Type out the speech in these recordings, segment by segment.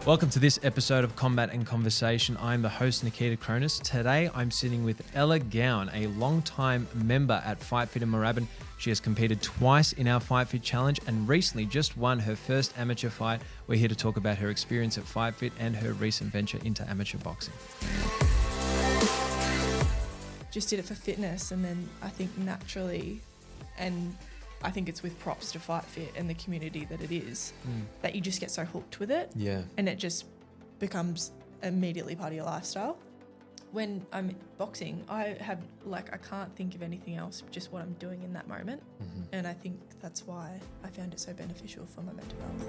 Welcome to this episode of Combat and Conversation. I'm the host, Nikita Cronus. Today, I'm sitting with Ella Gowan, a long-time member at FightFit in Moorabbin. She has competed twice in our FightFit Challenge and recently just won her first amateur fight. We're here to talk about her experience at FightFit and her recent venture into amateur boxing. Just did it for fitness, and then I think naturally, and I think it's with props to FightFit and the community that it is, that you just get so hooked with it. Yeah. And it just becomes immediately part of your lifestyle. When I'm boxing, I can't think of anything else, just what I'm doing in that moment. Mm-hmm. And I think that's why I found it so beneficial for my mental health.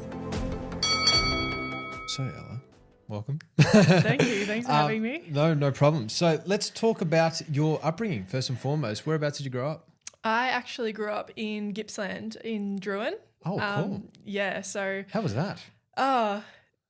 So Ella, welcome. Thank you. Thanks for having me. No problem. So let's talk about your upbringing first and foremost. Whereabouts did you grow up? I actually grew up in Gippsland in Druin. Oh, cool. Yeah, so... How was that?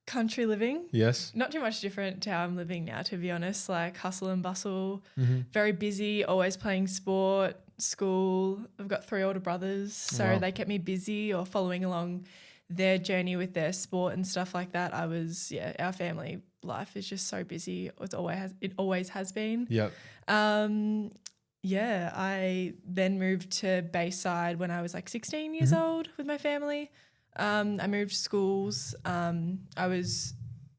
Country living. Yes. Not too much different to how I'm living now, to be honest. Like hustle and bustle, Mm-hmm. very busy, always playing sport, school. I've got 3 older brothers, so They kept me busy or following along their journey with their sport and stuff like that. Our family life is just so busy. It always has been. Yep. I then moved to Bayside when I was like 16 years old with my family. I moved schools. I was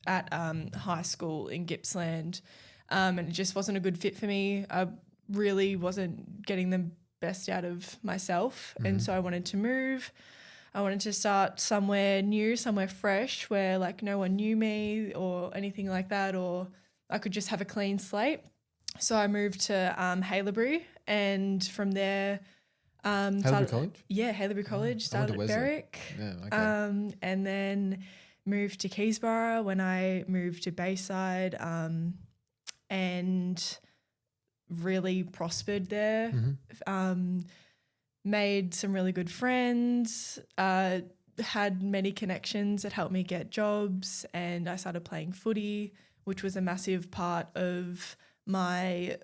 at high school in Gippsland, and it just wasn't a good fit for me. I really wasn't getting the best out of myself, and so I wanted to move. I wanted to start somewhere new, somewhere fresh where like no one knew me or anything like that, or I could just have a clean slate. So I moved to Haileybury, and from there Haileybury College? Yeah, Haileybury College. Started at Berwick. Yeah, okay. And then moved to Keysborough when I moved to Bayside, and really prospered there. Made some really good friends, had many connections that helped me get jobs, and I started playing footy, which was a massive part of my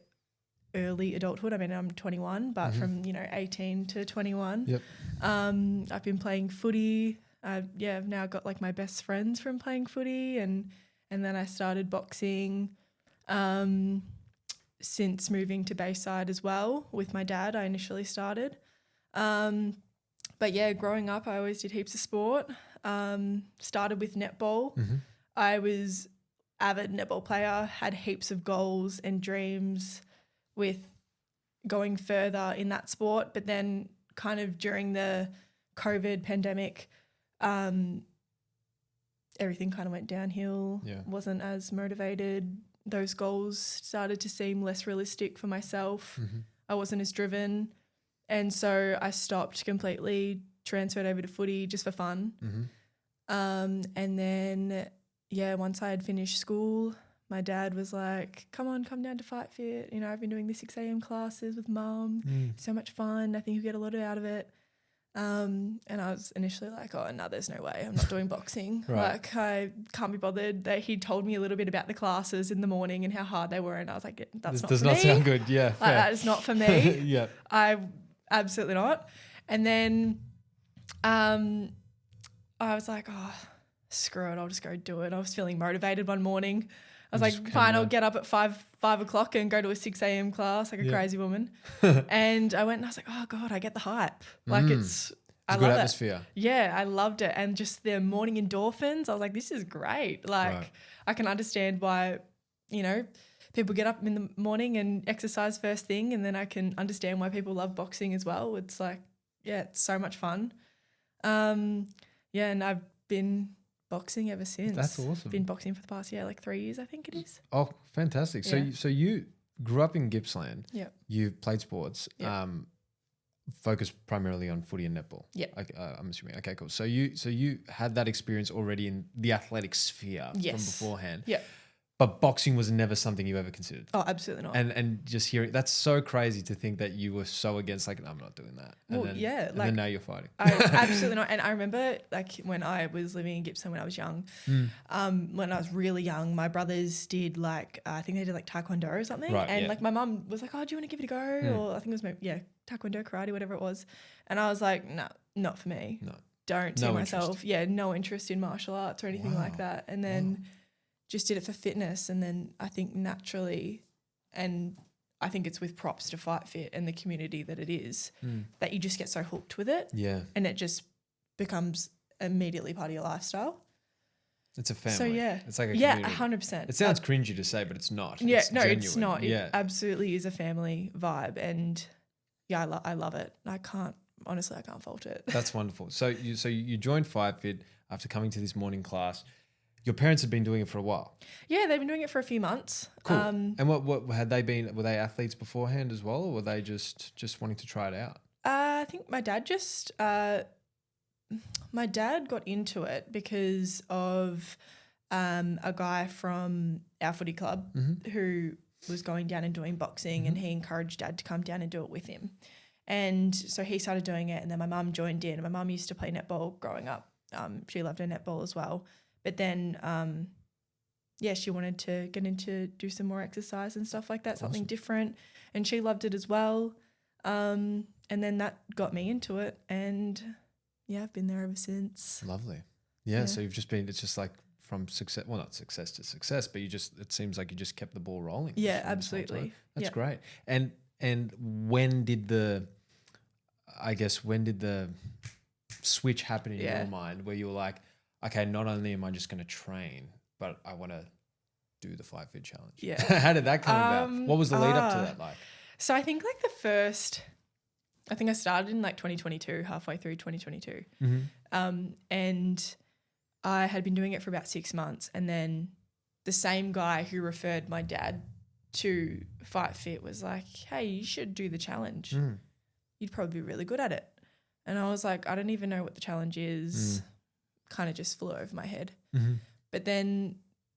early adulthood. I mean, I'm 21, but from 18 to 21, I've been playing footy. I've now got like my best friends from playing footy, and then I started boxing since moving to Bayside as well with my dad. I initially started, but yeah, growing up, I always did heaps of sport. Started with netball. I was avid netball player, had heaps of goals and dreams with going further in that sport, but then kind of during the COVID pandemic, everything kind of went downhill. Wasn't as motivated. Those goals started to seem less realistic for myself. I wasn't as driven, and so I stopped completely, transferred over to footy just for fun. And then once I had finished school, my dad was like, come down to FightFit. You know, I've been doing the 6 a.m. classes with mum. So much fun. I think you get a lot out of it. And I was initially like, oh, no, there's no way. I'm not doing boxing. Like, I can't be bothered. He told me a little bit about the classes in the morning and how hard they were. And I was like, that's not for me. Does not sound good. Yeah. Like, that is not for me. Yeah. Absolutely not. And then I was like, oh, screw it, I'll just go do it. I was feeling motivated one morning. I was like, fine, I'll get up at 5 o'clock and go to a 6 a.m. class like a crazy woman. And I went and I was like, oh God, I get the hype. Like it's I a love good atmosphere. It. Yeah, I loved it. And just the morning endorphins, I was like, this is great. Like I can understand why, people get up in the morning and exercise first thing, and then I can understand why people love boxing as well. It's like, it's so much fun. And I've been boxing ever since. That's awesome. Been boxing for the past 3 years, I think it is. Oh, fantastic. Yeah. So you grew up in Gippsland. Yeah. You played sports. Yeah. Focused primarily on footy and netball. Yeah. I'm assuming. Okay, cool. So you had that experience already in the athletic sphere from beforehand. Yeah. But boxing was never something you ever considered. Oh, absolutely not. And just hearing, that's so crazy to think that you were so against, like, no, I'm not doing that. And then now you're fighting. Absolutely not. And I remember like when I was living in Gippsland when I was young, when I was really young, my brothers did like, I think they did like taekwondo or something. Right, and like my mum was like, oh, do you want to give it a go? Or I think it was taekwondo, karate, whatever it was. And I was like, no, not for me. No. don't see myself, no interest in martial arts or anything like that. And then just did it for fitness. And then I think naturally, and I think it's with props to FightFit and the community that it is, that you just get so hooked with it. Yeah. And it just becomes immediately part of your lifestyle. It's a family. So yeah. It's like a community. 100%. It sounds cringy to say, but it's not. Yeah, it's genuine. It's not. Yeah. It absolutely is a family vibe. And yeah, I love it. I can't fault it. That's wonderful. So you joined FightFit after coming to this morning class. Your parents had been doing it for a while. Yeah, they've been doing it for a few months. Cool. And what had they been? Were they athletes beforehand as well, or were they just wanting to try it out? I think my dad my dad got into it because of a guy from our footy club who was going down and doing boxing, and he encouraged Dad to come down and do it with him. And so he started doing it, and then my mum joined in. My mum used to play netball growing up. She loved her netball as well. But then, she wanted to get into do some more exercise and stuff like that, something different. And she loved it as well. And then that got me into it. And yeah, I've been there ever since. Lovely. Yeah. So you've just been, it's just like from success, well, not success to success, but it seems like you just kept the ball rolling. Yeah, absolutely. That's great. And when did the switch happen in your mind where you were like, okay, not only am I just going to train, but I want to do the FightFit challenge? Yeah. How did that come about? What was the lead up to that like? So I think like I think I started in like 2022, halfway through 2022. And I had been doing it for about 6 months. And then the same guy who referred my dad to FightFit was like, hey, you should do the challenge. You'd probably be really good at it. And I was like, I don't even know what the challenge is. Kind of just flew over my head. But then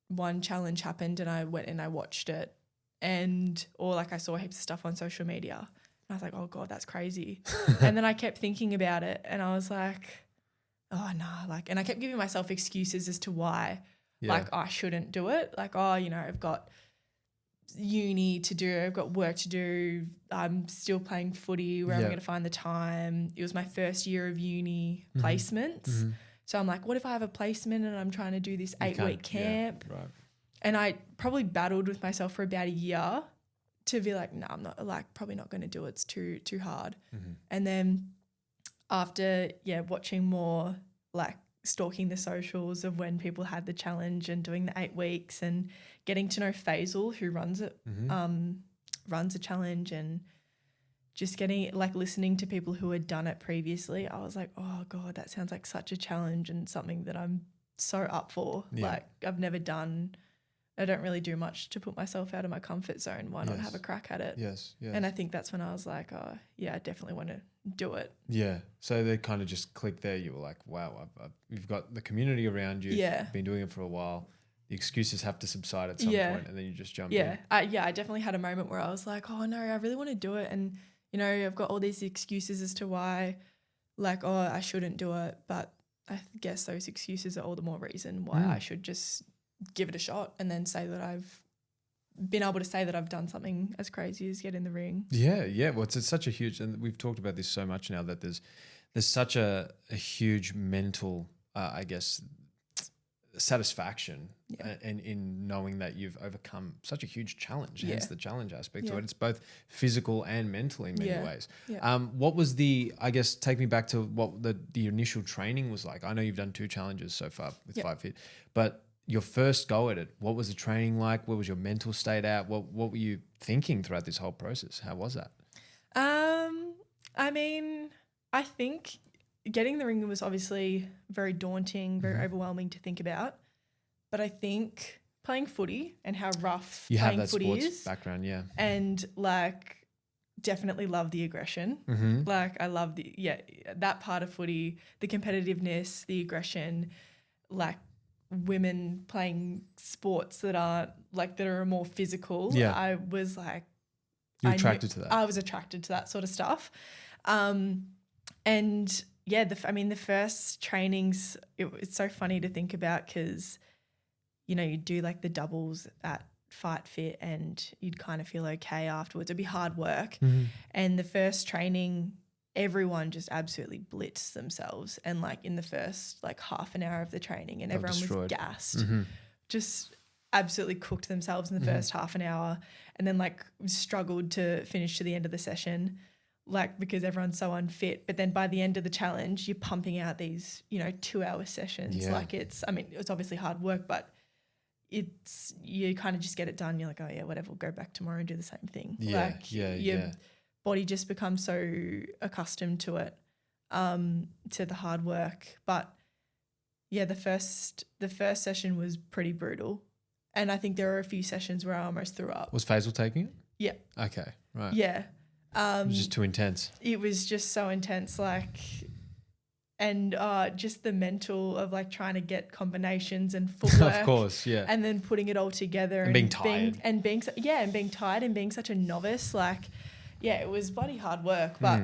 one challenge happened and I went and I watched it, or like I saw heaps of stuff on social media. And I was like, oh God, that's crazy. And then I kept thinking about it and I was like, oh no, and I kept giving myself excuses as to why I shouldn't do it. Like, oh, I've got uni to do, I've got work to do, I'm still playing footy, where am I going to find the time? It was my first year of uni placements. So I'm like, what if I have a placement and I'm trying to do this 8-week camp? Yeah, right. And I probably battled with myself for about a year to be like, no, I'm not, probably not going to do it. It's too hard. And then after, watching more, stalking the socials of when people had the challenge and doing the 8 weeks and getting to know Faisal, who runs it, runs a challenge, and just getting listening to people who had done it previously, I was like, oh God, that sounds like such a challenge and something that I'm so up for. I've never done, I don't really do much to put myself out of my comfort zone. Why not have a crack at it? Yes. And I think that's when I was like, oh yeah, I definitely want to do it. Yeah. So they kind of just clicked there. You were like, wow, you've got the community around you. Yeah. You've been doing it for a while. The excuses have to subside at some point, and then you just jump in. I definitely had a moment where I was like, oh no, I really want to do it. And, I've got all these excuses as to why, I shouldn't do it. But I guess those excuses are all the more reason why I should just give it a shot and then say that I've been able to say that I've done something as crazy as get in the ring. Yeah. Well, it's such a huge, and we've talked about this so much now, that there's such a huge mental, satisfaction and in knowing that you've overcome such a huge challenge, hence the challenge aspect to it. It's both physical and mental in many ways. What was take me back to what the initial training was like. I know you've done 2 challenges so far with FightFit, but your first go at it, what was the training like? What was your mental state at? What were you thinking throughout this whole process? How was that? I think getting in the ring was obviously very daunting, very overwhelming to think about. But I think playing footy and how rough you playing have that footy sports is, background, and definitely love the aggression. I love that part of footy, the competitiveness, the aggression, women playing sports that aren't that are more physical. I was you're attracted to that. I was attracted to that sort of stuff. The first trainings, it's so funny to think about because, you do the doubles at FightFit and you'd kind of feel okay afterwards. It'd be hard work. And the first training, everyone just absolutely blitzed themselves. And like in the first like half an hour of the training and everyone was gassed, just absolutely cooked themselves in the first half an hour, and then like struggled to finish to the end of the session, like because everyone's so unfit. But then by the end of the challenge, you're pumping out these, 2-hour sessions. Like it's obviously hard work, but you kind of just get it done. You're like, oh yeah, whatever, we'll go back tomorrow and do the same thing. Your body just becomes so accustomed to it, to the hard work. But yeah, the first session was pretty brutal. And I think there were a few sessions where I almost threw up. Was Faisal taking it? Yeah. Okay, right. Yeah. It was just too intense. It was just so intense, like, and just the mental of like trying to get combinations and footwork. Of course, yeah. And then putting it all together. And being tired. And being tired and being such a novice. Like, yeah, it was bloody hard work, but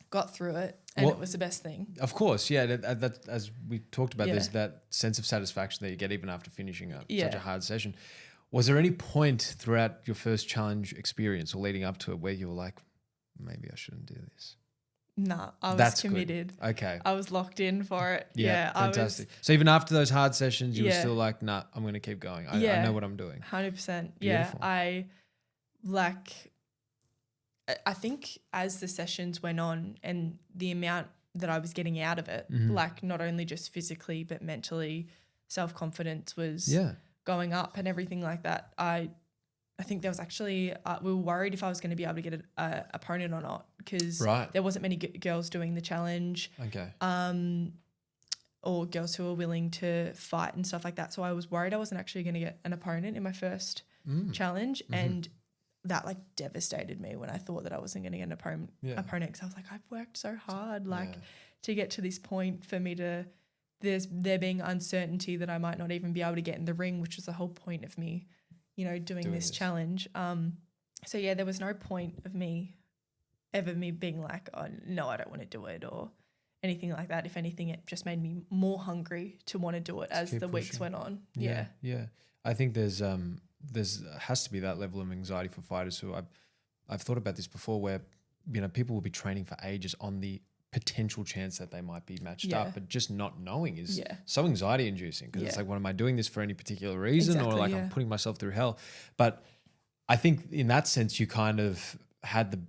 got through it. And it was the best thing. Of course, yeah. That as we talked about, there's that sense of satisfaction that you get even after finishing such a hard session. Was there any point throughout your first challenge experience or leading up to it where you were like, maybe I shouldn't do this? Nah, I was committed. Good. Okay. I was locked in for it. Yeah, fantastic. So even after those hard sessions, you were still like, nah, I'm going to keep going. I know what I'm doing. 100%. Yeah, I think as the sessions went on and the amount that I was getting out of it, like not only just physically but mentally, self-confidence was going up and everything like that. I think there was actually we were worried if I was going to be able to get an opponent or not, because there wasn't many girls doing the challenge. Okay. Or girls who were willing to fight and stuff like that. So I was worried I wasn't actually going to get an opponent in my first challenge, and that like devastated me when I thought that I wasn't going to get an opponent, because I was like, I've worked so hard to get to this point for me to there being uncertainty that I might not even be able to get in the ring, which was the whole point of me, doing this challenge. So yeah, there was no point of me being like, oh no, I don't want to do it or anything like that. If anything, it just made me more hungry to want to do it as the weeks went on. Yeah. I think there's has to be that level of anxiety for fighters who I've thought about this before, where people will be training for ages on the potential chance that they might be matched up, but just not knowing is so anxiety inducing, because it's like, what am I doing this for any particular reason? Or like I'm putting myself through hell. But I think in that sense you kind of had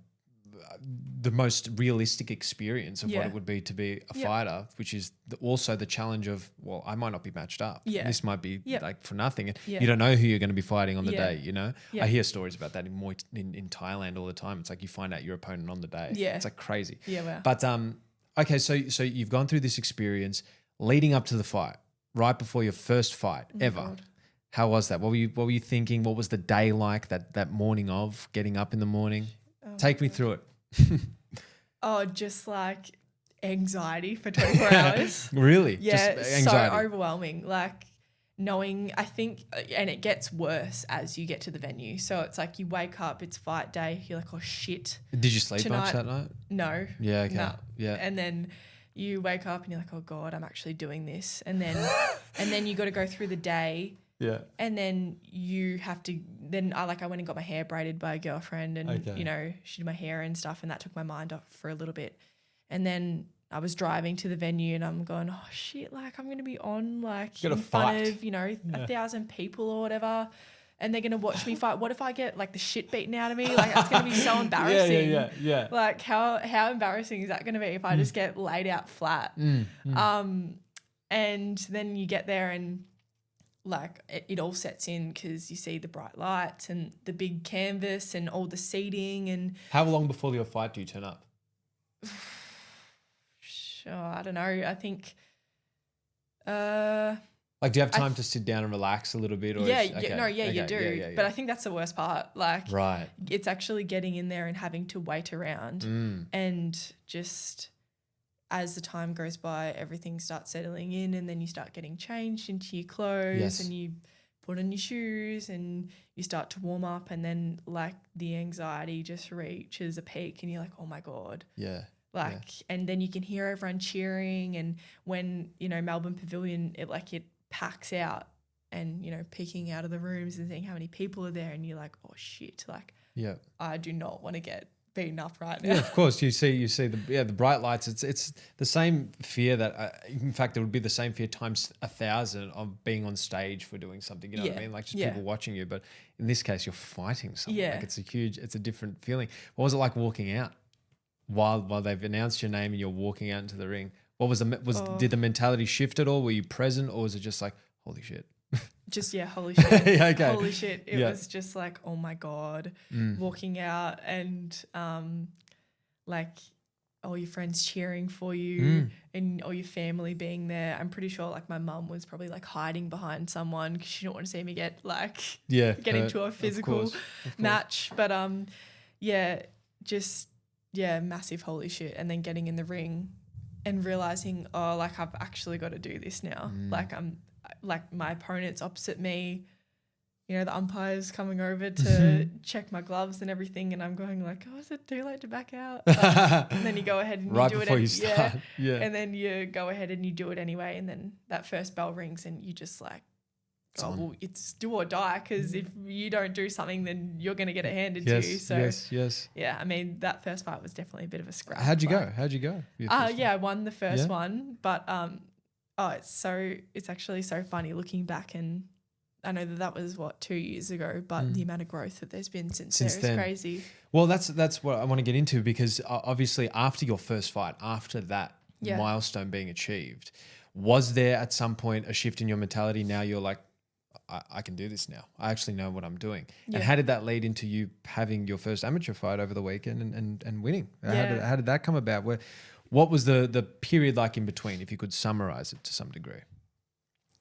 the most realistic experience of what it would be to be a fighter, which is also the challenge of, well, I might not be matched up. This might be like for nothing. And you don't know who you're going to be fighting on the day, I hear stories about that in Thailand all the time. It's like you find out your opponent on the day. It's like crazy. Wow. But okay, so you've gone through this experience leading up to the fight, right before your first fight ever. God. How was that? What were you thinking? What was the day like that morning of getting up in the morning? Take me through it. Just like anxiety for 24 hours. Really? Yeah, just anxiety. So overwhelming. Like knowing, I think, and it gets worse as you get to the venue. So it's like you wake up, it's fight day, you're like, oh shit. Did you sleep much that night? No. Yeah, okay. No. Yeah. And then you wake up and you're like, oh God, I'm actually doing this. And then you got to go through the day. Yeah. And then you have to, I went and got my hair braided by a girlfriend, and, she did my hair and stuff, and that took my mind off for a little bit. And then I was driving to the venue and I'm going, oh shit, like I'm going to be on like in front of, 1,000 people or whatever, and they're going to watch me fight. What if I get like the shit beaten out of me? Like that's going to be so embarrassing. Yeah. Like how embarrassing is that going to be if I just get laid out flat? And then you get there and like it all sets in, because you see the bright lights and the big canvas and all the seating. And how long before your fight do you turn up? I don't know. I think like, do you have time to sit down and relax a little bit? Or you do. Yeah. But I think that's the worst part. Like, right, it's actually getting in there and having to wait around, and just as the time goes by, everything starts settling in, and then you start getting changed into your clothes and you put on your shoes and you start to warm up, and then like the anxiety just reaches a peak and you're like, oh my God. Yeah. And then you can hear everyone cheering, and when, Melbourne Pavilion, it packs out, and, peeking out of the rooms and seeing how many people are there, and you're like, oh shit, like, I do not want to get beaten up right now. Yeah, of course. You see the bright lights. It's the same fear that, in fact, it would be the same fear times 1,000 of being on stage for doing something. You know what I mean? Like just people watching you. But in this case, you're fighting someone. Yeah. Like it's a different feeling. What was it like walking out while they've announced your name and you're walking out into the ring? What was did the mentality shift at all? Were you present, or was it just like, holy shit? Just, holy shit. Yeah, okay. Holy shit. It was just like, oh my God, walking out and like all your friends cheering for you and all your family being there. I'm pretty sure like my mum was probably like hiding behind someone because she didn't want to see me get like get into a physical match. But massive holy shit. And then getting in the ring and realizing, oh, like I've actually got to do this now. Like my opponent's opposite me, you know, the umpire's coming over to check my gloves and everything, and I'm going like, oh, is it too late to back out? And then you go ahead and right you do before it. You start. Yeah. And then you go ahead and you do it anyway, and then that first bell rings and you just like, well, it's do or die, because if you don't do something, then you're going to get it handed to you. So yes. Yeah, I mean, that first fight was definitely a bit of a scrap. How'd you go? I won the first one, but it's actually so funny looking back, and I know that was 2 years ago, but the amount of growth that there's been since there is crazy. Well, that's what I want to get into, because obviously after your first fight, after that milestone being achieved, was there at some point a shift in your mentality? Now you're like, I can do this now. I actually know what I'm doing. Yeah. And how did that lead into you having your first amateur fight over the weekend and winning? How did that come about? What was the period like in between, if you could summarize it to some degree?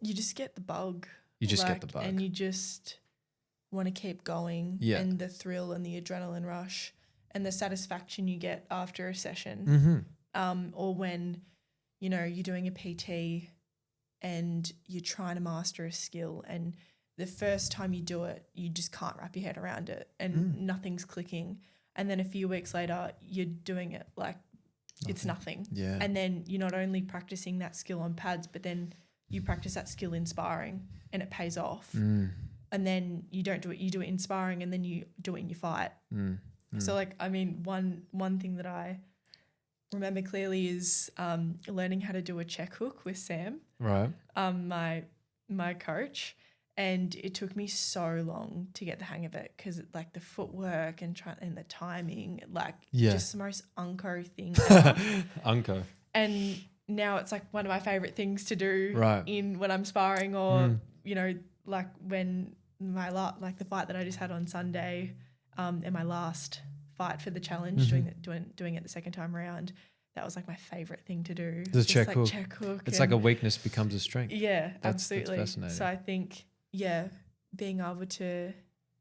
You just get the bug. Get the bug. And you just want to keep going. Yeah. And the thrill and the adrenaline rush and the satisfaction you get after a session. Or when, you know, you're doing a PT and you're trying to master a skill, and the first time you do it, you just can't wrap your head around it and nothing's clicking. And then a few weeks later, you're doing it like it's nothing. Yeah. And then you're not only practicing that skill on pads, but then you practice that skill in sparring and it pays off. And then you don't do it, you do it in sparring, and then you do it in your fight. So like, I mean, one thing that I remember clearly is learning how to do a check hook with Sam, right? My coach, and it took me so long to get the hang of it, because like the footwork and the timing, just the most unco thing ever. Unco. And now it's like one of my favorite things to do when I'm sparring, or you know, like when the fight that I just had on Sunday, and my last fight for the challenge, doing it the second time around, that was like my favorite thing to do. The check hook. Check hook. It's like a weakness becomes a strength. Yeah, absolutely. That's fascinating. So I think, being able to,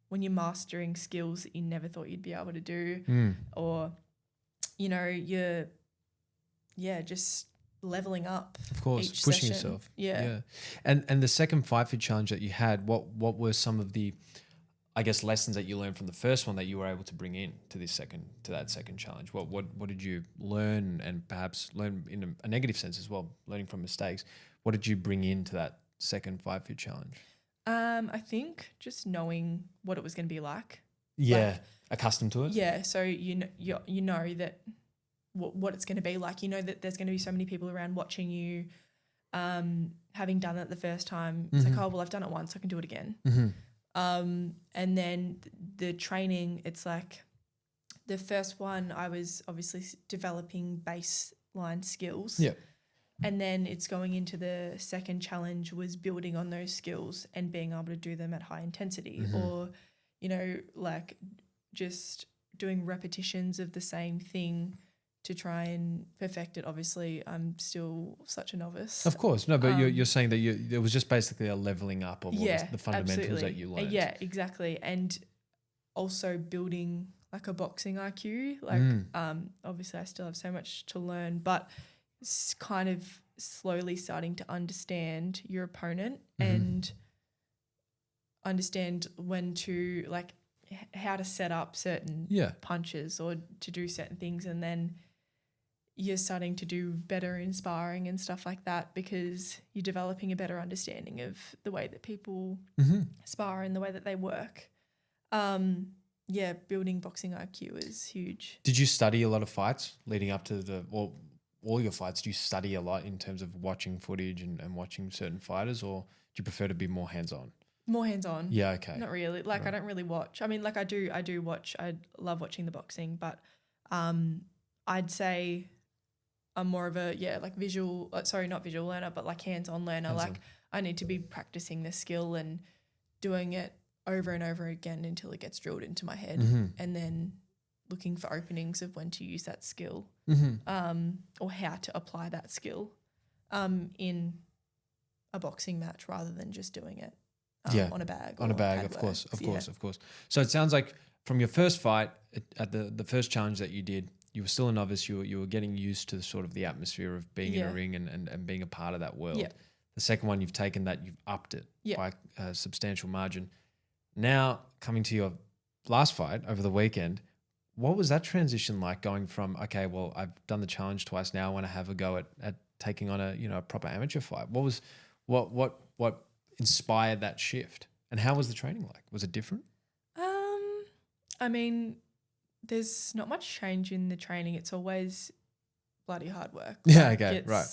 when you're mastering skills that you never thought you'd be able to do, or, you know, you're, just leveling up. Of course, each pushing session. yourself. Yeah. And the second FightFit challenge that you had, what were some of the, I guess, lessons that you learned from the first one that you were able to bring in to that second challenge? What did you learn, and perhaps learn in a negative sense as well, learning from mistakes? What did you bring into that second FightFit challenge? I think just knowing what it was going to be like. Yeah, like, accustomed to it. Yeah, so you know that what it's going to be like. You know that there's going to be so many people around watching you. Having done it the first time, it's like, oh well, I've done it once, I can do it again. And then the training, it's like the first one I was obviously developing baseline skills. Yeah. And then it's going into the second challenge was building on those skills and being able to do them at high intensity, or, you know, like just doing repetitions of the same thing to try and perfect it. Obviously, I'm still such a novice. Of course. No, but you're saying that it was just basically a leveling up of all the fundamentals that you learned. Yeah, exactly. And also building like a boxing IQ. Like, obviously I still have so much to learn, but it's kind of slowly starting to understand your opponent and understand when to, like, how to set up certain punches or to do certain things, and then you're starting to do better in sparring and stuff like that, because you're developing a better understanding of the way that people spar and the way that they work. building boxing IQ is huge. Did you study a lot of fights leading up to all your fights? Do you study a lot in terms of watching footage and watching certain fighters, or do you prefer to be more hands-on? More hands-on. Yeah, okay. Not really. Like, right. I don't really watch. I mean, like I do watch. I love watching the boxing, but I'd say I'm more of a, like visual, not visual learner, but like hands-on learner. Hands-on. Like I need to be practicing the skill and doing it over and over again until it gets drilled into my head, and then looking for openings of when to use that skill, or how to apply that skill in a boxing match rather than just doing it on a bag. On a bag, of course. So it sounds like from your first fight at the first challenge that you did, you were still a novice. You were getting used to sort of the atmosphere of being in a ring and being a part of that world. Yeah. The second one, you've taken that, you've upped it by a substantial margin. Now, coming to your last fight over the weekend, what was that transition like, going from, okay, well, I've done the challenge twice, now I want to have a go at taking on a proper amateur fight? What inspired that shift, and how was the training like? Was it different? I mean, there's not much change in the training. It's always bloody hard work. Yeah, okay, right.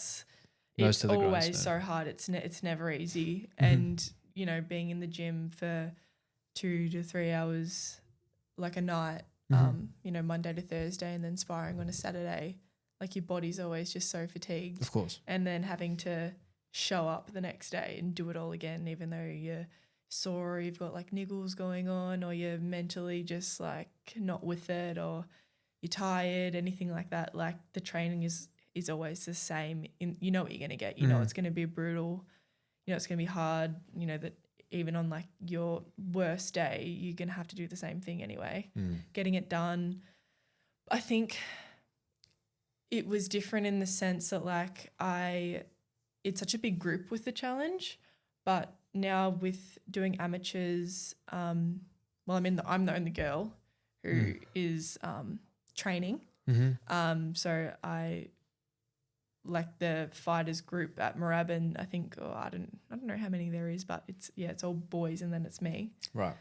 It's always so hard. It's never easy. And, being in the gym for 2 to 3 hours, like a night, Monday to Thursday, and then sparring on a Saturday, like your body's always just so fatigued. Of course. And then having to show up the next day and do it all again, even though you're sore, or you've got like niggles going on, or you're mentally just like not with it, or you're tired, anything like that. Like the training is always the same. You know what you're going to get. You know it's going to be brutal. You know it's going to be hard. You know that even on like your worst day, you're going to have to do the same thing anyway. Getting it done. I think it was different in the sense that like it's such a big group with the challenge, but now with doing amateurs, I'm the only girl who is training. So I like the fighters group at Moorabbin. I think I don't know how many there is, but it's all boys and then it's me. Right.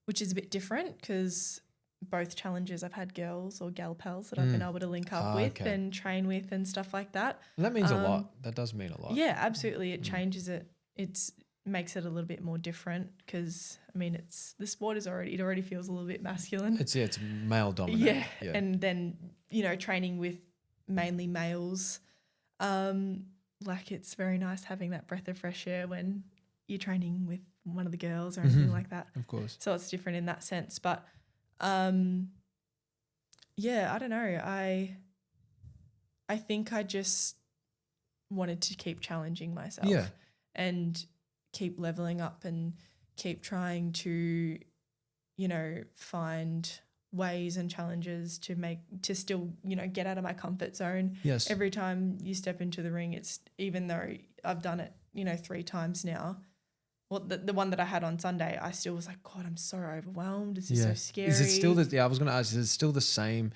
Which is a bit different because both challenges I've had girls or gal pals that I've been able to link up with and train with and stuff like that. And that means a lot. That does mean a lot. Yeah, absolutely. It changes it. It makes it a little bit more different because, I mean, the sport it already feels a little bit masculine. It's male dominant. Yeah. And then, training with mainly males, like it's very nice having that breath of fresh air when you're training with one of the girls or anything like that. Of course. So it's different in that sense. But I don't know. I think I just wanted to keep challenging myself and keep leveling up and keep trying to, find ways and challenges to still, get out of my comfort zone. Yes. Every time you step into the ring, it's, even though I've done it, 3 times now, well, the one that I had on Sunday, I still was like, God, I'm so overwhelmed. This is so scary. Is it still I was going to ask, is it still the same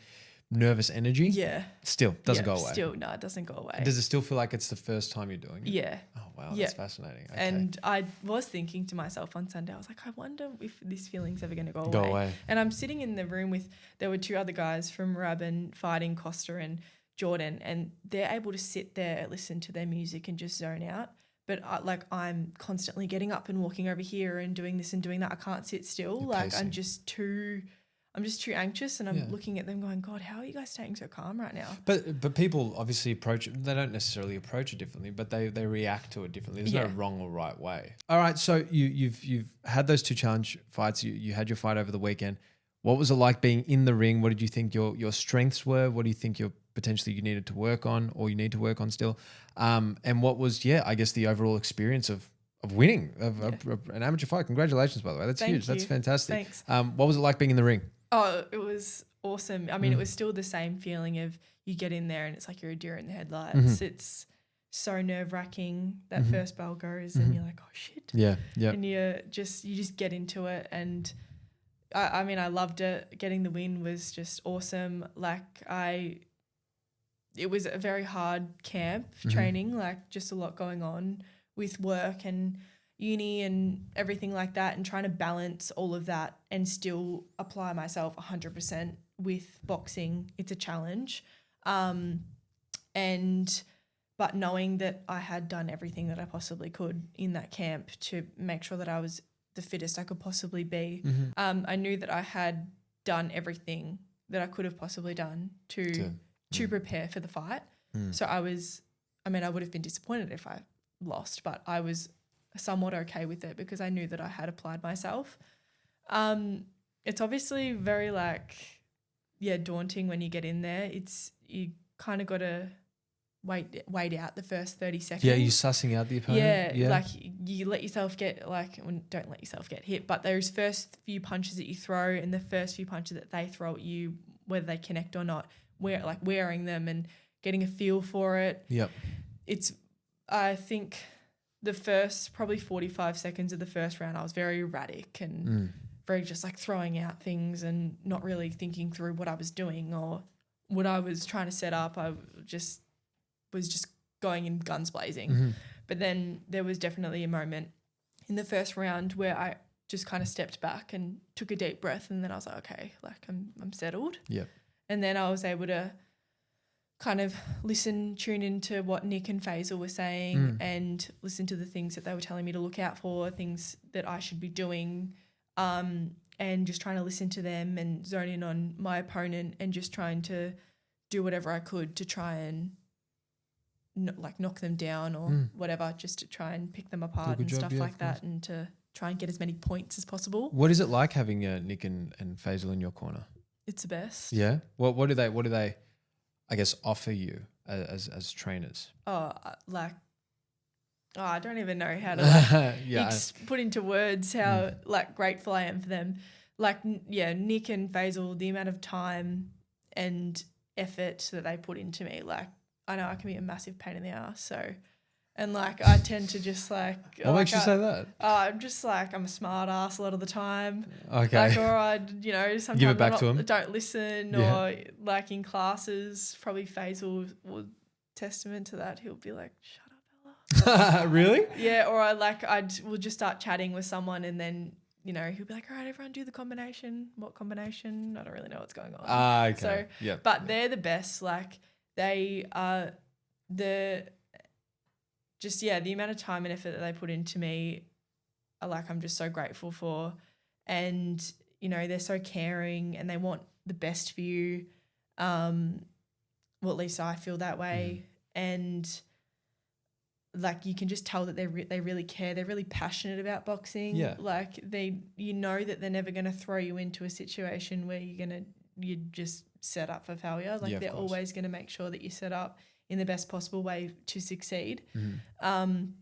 nervous energy? Yeah. Still doesn't go away. Still, no, it doesn't go away. Does it still feel like it's the first time you're doing it? Yeah. Oh, wow. That's fascinating. Okay. And I was thinking to myself on Sunday, I was like, I wonder if this feeling's ever going to go away. And I'm sitting in the room there were 2 other guys from Moorabbin fighting, Costa and Jordan, and they're able to sit there, listen to their music and just zone out. But I'm constantly getting up and walking over here and doing this and doing that. I can't sit still. You're like pacing. I'm just too anxious, and I'm looking at them going, God, how are you guys staying so calm right now? But people obviously approach it. They don't necessarily approach it differently, but they react to it differently. There's no wrong or right way. All right, so you've had those 2 challenge fights. You had your fight over the weekend. What was it like being in the ring? What did you think your strengths were? What do you think you needed to work on, or you need to work on still? And what was, I guess, the overall experience of winning an amateur fight? Congratulations, by the way. That's huge. That's fantastic. Thanks. What was it like being in the ring? Oh, it was awesome. I mean, it was still the same feeling of you get in there and it's like you're a deer in the headlights. It's so nerve-wracking. That first bell goes and you're like, oh, shit. Yeah. And you just get into it. And I mean, I loved it. Getting the win was just awesome. It was a very hard camp training, like just a lot going on with work and, uni and everything like that, and trying to balance all of that and still apply myself 100% with boxing. It's a challenge. But knowing that I had done everything that I possibly could in that camp to make sure that I was the fittest I could possibly be, I knew that I had done everything that I could have possibly done to prepare for the fight. So I would have been disappointed if I lost, but I was somewhat okay with it because I knew that I had applied myself. It's obviously very daunting when you get in there. You kind of got to wait out the first 30 seconds. Yeah, you're sussing out the opponent. Yeah, like you let yourself get don't let yourself get hit, but those first few punches that you throw and the first few punches that they throw at you, whether they connect or not, wearing them and getting a feel for it. Yep. I think the first probably 45 seconds of the first round I was very erratic and very just like throwing out things and not really thinking through what I was doing or what I was trying to set up. I was just going in guns blazing. But then there was definitely a moment in the first round where I just kind of stepped back and took a deep breath, and then I was like, okay, like I'm settled. Yep. And then I was able to kind of tune into what Nick and Faisal were saying and listen to the things that they were telling me to look out for, things that I should be doing, and just trying to listen to them and zone in on my opponent and just trying to do whatever I could to try and knock them down or whatever, just to try and pick them apart and stuff like that, and to try and get as many points as possible. What is it like having Nick and Faisal in your corner? It's the best. Yeah. What do they I guess offer you as trainers? I don't even know how to put into words how grateful I am for them. Nick and Faisal, the amount of time and effort that they put into me, I know I can be a massive pain in the ass. So, and I tend to just What makes you say that? I'm just I'm a smart ass a lot of the time. Okay. Or I, sometimes give it back to them. Don't listen, or in classes, probably Faisal will testament to that. He'll be like, "Shut up, Ella." Really? Yeah. Or we'll just start chatting with someone, and then he'll be like, all right, everyone do the combination. What combination? I don't really know what's going on. Okay. So, they're the best. They are the amount of time and effort that they put into me, I'm just so grateful for. And, they're so caring and they want the best for you. Well, at least I feel that way. And you can just tell that they really care. They're really passionate about boxing. Yeah. That they're never going to throw you into a situation where you're just set up for failure. They're always going to make sure that you're set up in the best possible way to succeed. And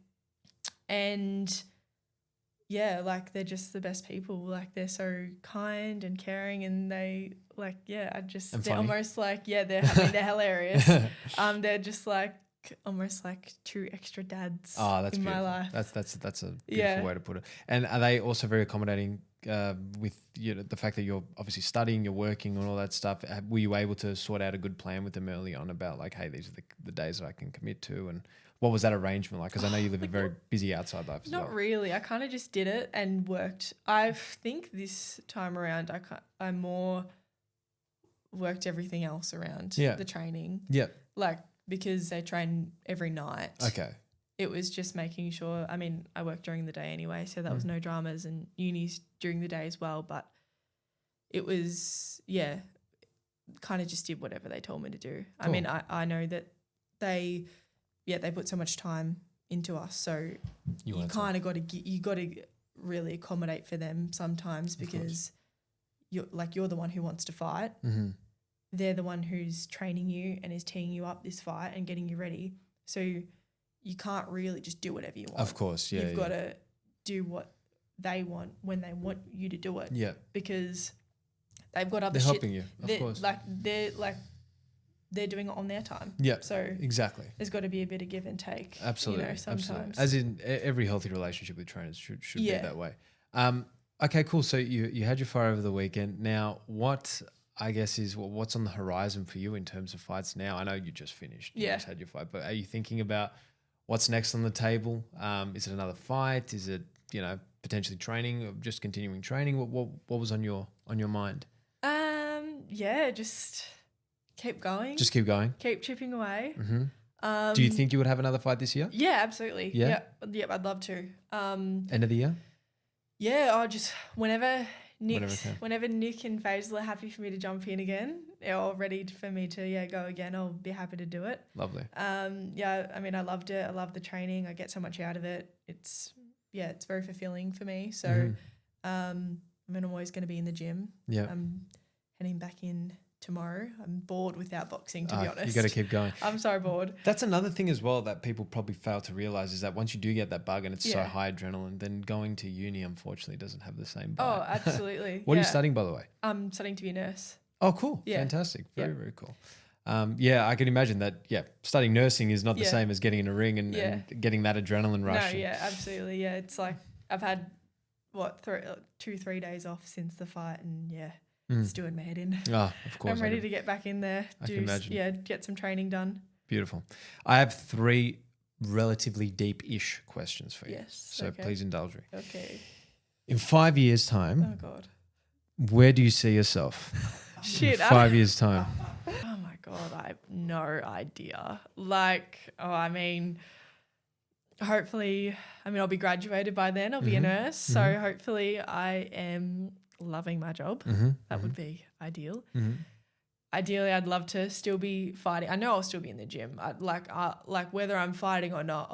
they're just the best people. They're so kind and caring, and they're almost they're hilarious. They're just almost two extra dads that's in beautiful. my life. That's a beautiful way to put it. And are they also very accommodating with the fact that you're obviously studying, you're working and all that stuff? Were you able to sort out a good plan with them early on about hey, these are the days that I can commit to, and what was that arrangement like? Because I know you live a very busy outside life as well. Not really. I kind of just did it and worked. I think this time around I more worked everything else around the training. Yeah. Because they train every night. Okay. It was just making sure, I work during the day anyway, so that was no dramas, and uni's during the day as well, but it was, kind of just did whatever they told me to do. Cool. I know that they put so much time into us, so you kind of got to really accommodate for them sometimes, because you're the one who wants to fight. Mm-hmm. They're the one who's training you and is teeing you up this fight and getting you ready. So you can't really just do whatever you want. Of course, yeah. You've got to do what they want when they want you to do it. Yeah. Because they've got other shit. They're helping you, of course. They're doing it on their time. Yeah. So exactly. There's got to be a bit of give and take. Absolutely. Sometimes. Absolutely. As in every healthy relationship with trainers should be that way. Okay, cool. So you had your fight over the weekend. Now, what I guess is what's on the horizon for you in terms of fights now? I know you just finished. You just had your fight. But are you thinking about what's next on the table? Is it another fight? Is it, potentially training or just continuing training? What was on your mind? Yeah, just keep going. Just keep going. Keep chipping away. Mm-hmm. Do you think you would have another fight this year? Yeah, absolutely. Yeah? Yep, I'd love to. End of the year? Yeah, just whenever Nick and Faisal are happy for me to jump in again or ready for me to go again, I'll be happy to do it. Lovely. I loved it. I love the training. I get so much out of it. It's very fulfilling for me. So I'm always going to be in the gym. Yeah. I'm heading back in tomorrow. I'm bored without boxing, to be honest. You got to keep going. I'm so bored. That's another thing as well that people probably fail to realize is that once you do get that bug and it's so high adrenaline, then going to uni unfortunately doesn't have the same bug. Oh, absolutely. What are you studying, by the way? I'm studying to be a nurse. Oh, cool. Yeah. Fantastic. Very, very cool. I can imagine that, studying nursing is not the same as getting in a ring and getting that adrenaline rush. No, absolutely. Yeah, it's like I've had, 2-3 days off since the fight and it's doing my head in. Oh, of course. I'm ready to get back in there. I can imagine. Yeah, get some training done. Beautiful. I have 3 relatively deep-ish questions for you. Yes. So please indulge me. Okay. In 5 years' time, oh God, where do you see yourself? Shit. In 5 years' time. Oh my God, I have no idea. Hopefully, I'll be graduated by then. I'll be a nurse. So hopefully I am loving my job. That would be ideal. Ideally, I'd love to still be fighting. I know I'll still be in the gym. Like whether I'm fighting or not,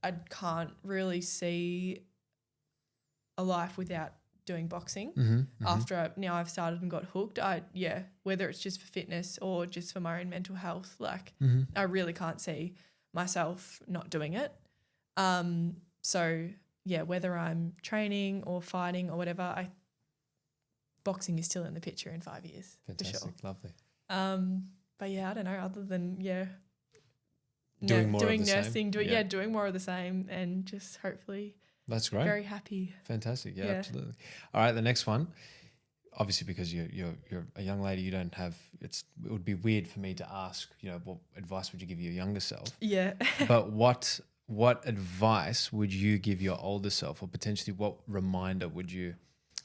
I can't really see a life without doing boxing. After I've started and got hooked. Whether it's just for fitness or just for my own mental health, I really can't see myself not doing it. Whether I'm training or fighting or whatever, boxing is still in the picture in 5 years. Fantastic. For sure. Lovely. I don't know, other than doing nursing, doing more of the same and just hopefully that's great. Very happy. Fantastic. Yeah, absolutely. All right, the next one. Obviously, because you're a young lady, you don't have. It would be weird for me to ask. What advice would you give your younger self? Yeah. But what advice would you give your older self, or potentially what reminder would you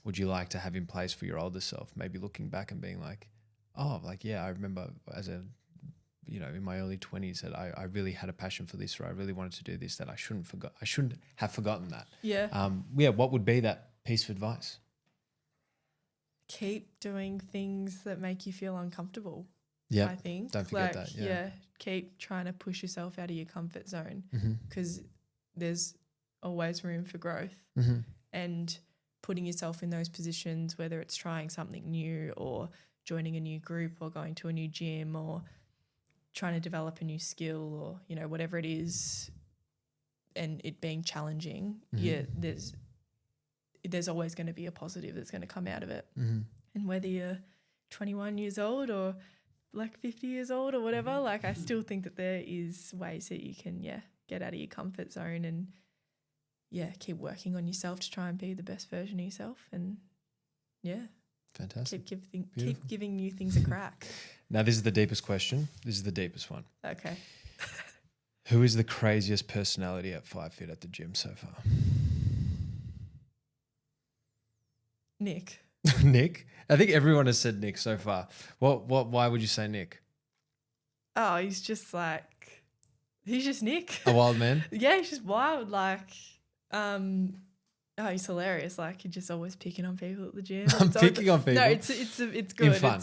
like to have in place for your older self? Maybe looking back and being like, I remember as a, in my early 20s that I really had a passion for this, or I really wanted to do this, that I shouldn't have forgotten that. Yeah. What would be that piece of advice? Keep doing things that make you feel uncomfortable. Yeah. I think. Don't forget that. Yeah. Keep trying to push yourself out of your comfort zone because there's always room for growth and putting yourself in those positions, whether it's trying something new or joining a new group or going to a new gym or trying to develop a new skill or, whatever it is, and it being challenging, there's always going to be a positive that's going to come out of it. And whether you're 21 years old or 50 years old or whatever, I still think that there is ways that you can, get out of your comfort zone and, keep working on yourself to try and be the best version of yourself and, Fantastic. Keep giving new things a crack. Now, this is the deepest question. This is the deepest one. Okay. Who is the craziest personality at FightFit at the gym so far? Nick. Nick? I think everyone has said Nick so far. Why would you say Nick? Oh, he's just Nick. A wild man? Yeah, he's just wild. He's hilarious. He's just always picking on people at the gym. I'm picking on people? No, it's good. It's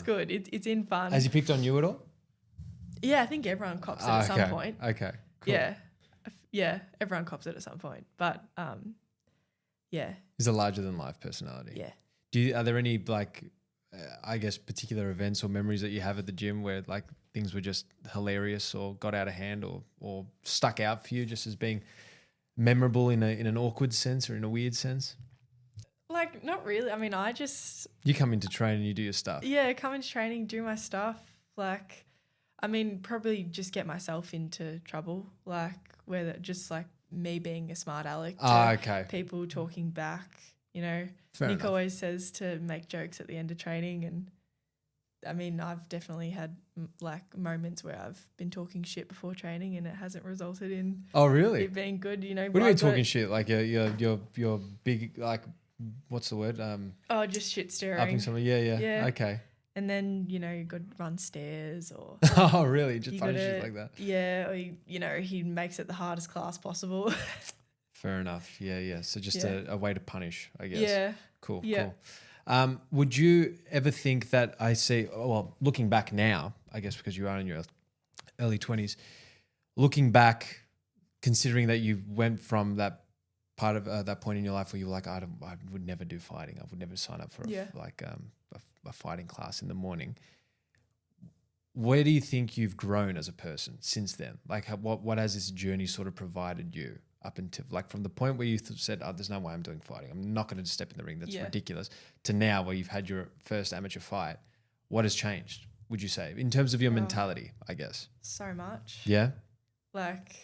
good. It's in fun. Has he picked on you at all? Yeah, I think everyone cops it at some point. Okay, cool. Yeah, everyone cops it at some point. But, He's a larger-than-life personality. Yeah. Are there any, particular events or memories that you have at the gym where, things were just hilarious or got out of hand or stuck out for you just as being memorable in an awkward sense or in a weird sense? Not really. I just... You come into training and you do your stuff. Yeah, come into training, do my stuff. Probably just get myself into trouble. Whether just me being a smart aleck to people talking back, Fair Nick enough. always says to make jokes at the end of training and I mean, I've definitely had like moments where I've been talking shit before training and it hasn't resulted in it being good. You know, what do you mean talking shit? Like you're big, like what's the word? Just shit stirring. Upping someone. Yeah. Okay. And then, you know, you got to run stairs or... Oh, really? Just funny shit like that? Yeah. Or, you know, he makes it the hardest class possible. Fair enough. Yeah. So just a way to punish, I guess. Yeah. Cool. Would you ever think that looking back now, I guess because you are in your early 20s, looking back, considering that you went from that part of that point in your life where you were like, I would never do fighting. I would never sign up for a fighting class in the morning. Where do you think you've grown as a person since then? Like what has this journey sort of provided you up until like from the point where you said, there's no way I'm doing fighting. I'm not going to step in the ring. That's ridiculous. To now where you've had your first amateur fight. What has changed, would you say, in terms of your mentality, I guess? So much. Yeah? Like,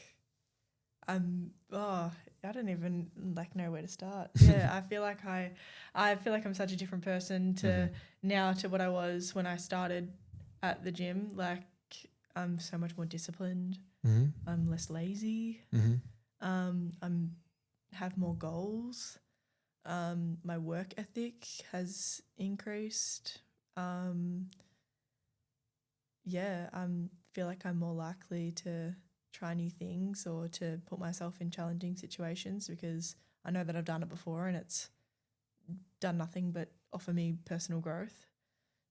I don't even like know where to start. Yeah, I feel like I'm such a different person to now to what I was when I started at the gym. Like, I'm so much more disciplined. I'm less lazy. I'm have more goals. My work ethic has increased. I feel like I'm more likely to try new things or to put myself in challenging situations because I know that I've done it before and it's done nothing but offer me personal growth.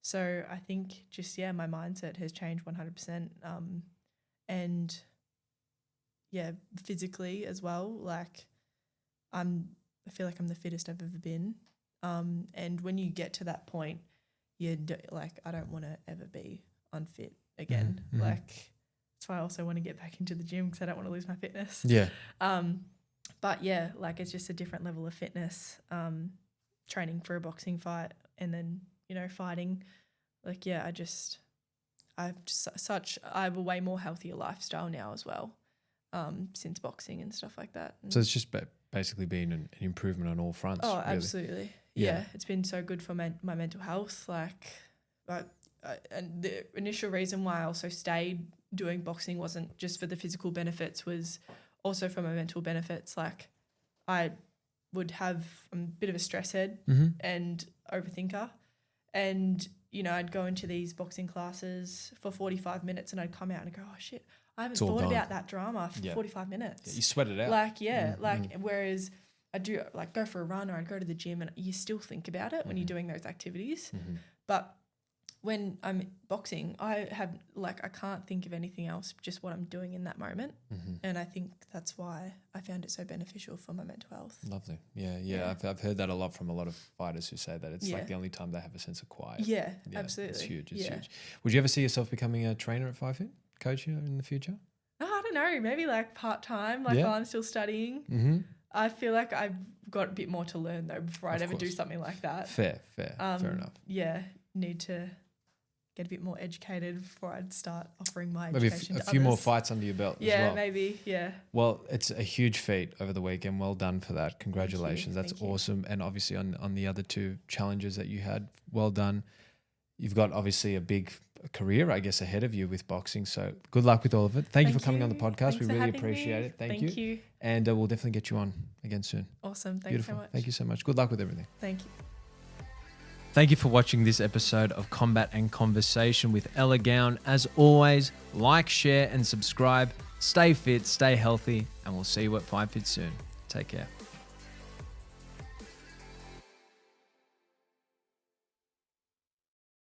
So I think just, my mindset has changed 100%. And physically as well, like I feel like I'm the fittest I've ever been. And when you get to that point, I don't want to ever be unfit again. Like, that's why I also want to get back into the gym because I don't want to lose my fitness. Yeah. But like it's just a different level of fitness, training for a boxing fight and then, you know, fighting. Like, I have a way more healthier lifestyle now as well, since boxing and stuff like that. So it's just basically been an improvement on all fronts. Oh, really. Absolutely. Yeah. It's been so good for my mental health. Like, and the initial reason why I also stayed doing boxing wasn't just for the physical benefits, was also for my mental benefits. Like, I would have a bit of a stress head and overthinker. And, you know, I'd go into these boxing classes for 45 minutes and I'd come out and go, oh, shit, I haven't thought about that drama for 45 minutes. Yeah, you sweat it out. Like, whereas I do like go for a run or I'd go to the gym and you still think about it when you're doing those activities. But when I'm boxing, I can't think of anything else, just what I'm doing in that moment. And I think that's why I found it so beneficial for my mental health. Lovely. Yeah. I've heard that a lot from a lot of fighters who say that it's like the only time they have a sense of quiet. Yeah, absolutely. It's huge. It's huge. Would you ever see yourself becoming a trainer at FightFit, coach in the future? Oh, I don't know. Maybe like part-time, while I'm still studying. I feel like I've got a bit more to learn though before I'd ever do something like that. Fair enough. Yeah, need to get a bit more educated before I'd start offering my maybe education to a few others. more fights under your belt as well. Yeah, maybe, yeah. Well, it's a huge feat over the weekend. Well done for that. Congratulations. That's awesome. And obviously on the other two challenges that you had, well done. You've got obviously a big career, I guess, ahead of you with boxing. So good luck with all of it. Thank you for coming on the podcast. Thanks, we really appreciate it. Thank you. And we'll definitely get you on again soon. Awesome. Thanks so much. Thank you so much. Good luck with everything. Thank you. Thank you for watching this episode of Combat and Conversation with Ella Gown. As always, like, share, and subscribe. Stay fit, stay healthy, and we'll see you at FightFit soon. Take care.